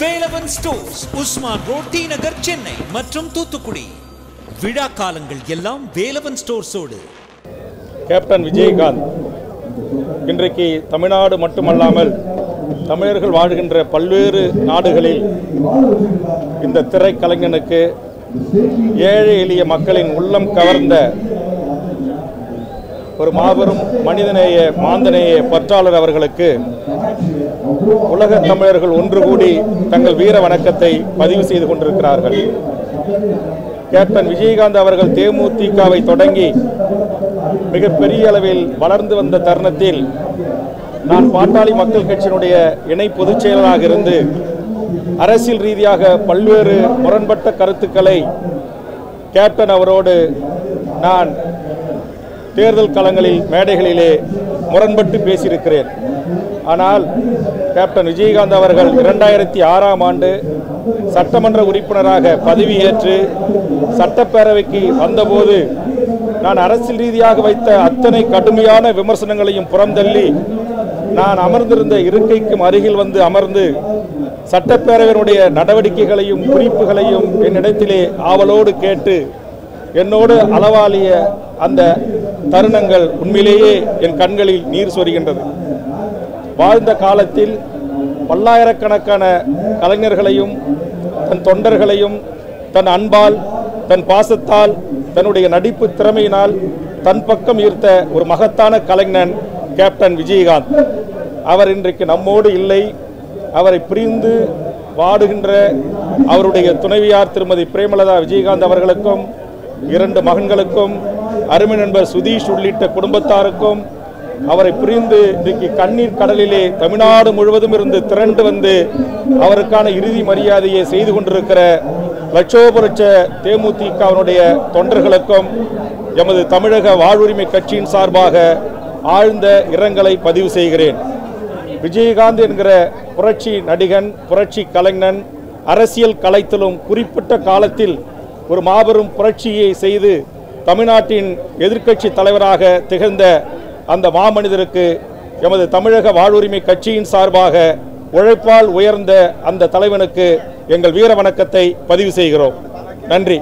Velavan stores, Usman road, T Nagar, Chennai மற்றும் தூத்துக்குடி. விழா காலங்கள் எல்லாம் வேலவன் ஸ்டோர்ஸோடு. கேப்டன் விஜயகாந்த் இன்றைக்கு தமிழ்நாடு மட்டுமல்லாமல் தமிழர்கள் வாழ்கின்ற பல்வேறு நாடுகளில் இந்த திரைக்கலைஞனுக்கு ஏழை எளிய மக்களின் உள்ளம் கவர்ந்த ஒரு மாபெரும் மனிதநேய மாந்தநேய பற்றாளர் அவர்களுக்கு உலக தமிழர்கள் ஒன்று கூடி தங்கள் வீர வணக்கத்தை பதிவு செய்து கொண்டிருக்கிறார்கள். கேப்டன் விஜயகாந்த் அவர்கள் தேமுதிகவை தொடங்கி மிகப்பெரிய அளவில் வளர்ந்து வந்த தருணத்தில் நான் பாட்டாளி மக்கள் கட்சியினுடைய இணை பொதுச் செயலராக இருந்து அரசியல் ரீதியாக பல்வேறு முரண்பட்ட கருத்துக்களை கேப்டன் அவரோடு நான் தேர்தல் களங்களில் மேடைகளிலே முரண்பட்டு பேசியிருக்கிறேன். ஆனால் கேப்டன் விஜயகாந்த் அவர்கள் 2006ஆம் ஆண்டு சட்டமன்ற உறுப்பினராக பதவியேற்று சட்டப்பேரவைக்கு வந்தபோது நான் அரசியல் ரீதியாக வைத்த அத்தனை கடுமையான விமர்சனங்களையும் புறந்தள்ளி நான் அமர்ந்திருந்த இருக்கைக்கும் அருகில் வந்து அமர்ந்து சட்டப்பேரவையினுடைய நடவடிக்கைகளையும் குறிப்புகளையும் என்னிடத்திலே ஆவலோடு கேட்டு என்னோடு அளவாலிய அந்த தருணங்கள் உண்மையிலேயே என் கண்களில் நீர் சொரிகின்றது. வாழ்ந்த காலத்தில் பல்லாயிரக்கணக்கான கலைஞர்களையும் தன் தொண்டர்களையும் தன் அன்பால் தன் பாசத்தால் தன்னுடைய நடிப்பு திறமையினால் தன் பக்கம் ஈர்த்த ஒரு மகத்தான கலைஞன் கேப்டன் விஜயகாந்த். அவர் இன்றைக்கு நம்மோடு இல்லை. அவரை பிரிந்து வாடுகின்ற அவருடைய துணைவியார் திருமதி பிரேமலதா விஜயகாந்த் அவர்களுக்கும் 2 மகன்களுக்கும் அருமை நண்பர் சுதீஷ் உள்ளிட்ட குடும்பத்தாருக்கும் அவரை பிரிந்து இன்றைக்கு கண்ணீர் கடலிலே தமிழ்நாடு முழுவதும் இருந்து திரண்டு வந்து அவருக்கான இறுதி மரியாதையை செய்து கொண்டிருக்கிற லட்சோபலட்ச தேமுதிகவினுடைய தொண்டர்களுக்கும் எமது தமிழக வாழ்வுரிமை கட்சியின் சார்பாக ஆழ்ந்த இரங்கலை பதிவு செய்கிறேன். விஜயகாந்த் என்கிற புரட்சி நடிகன், புரட்சி கலைஞன் அரசியல் கலைத்திலும் குறிப்பிட்ட காலத்தில் ஒரு மாபெரும் புரட்சியை செய்து தமிழ்நாட்டின் எதிர்க்கட்சி தலைவராக திகழ்ந்த அந்த மாமனிதருக்கு எமது தமிழக வாழ்வுரிமை கட்சியின் சார்பாக உழைப்பால் உயர்ந்த அந்த தலைவனுக்கு எங்கள் வீர வணக்கத்தை பதிவு செய்கிறோம். நன்றி.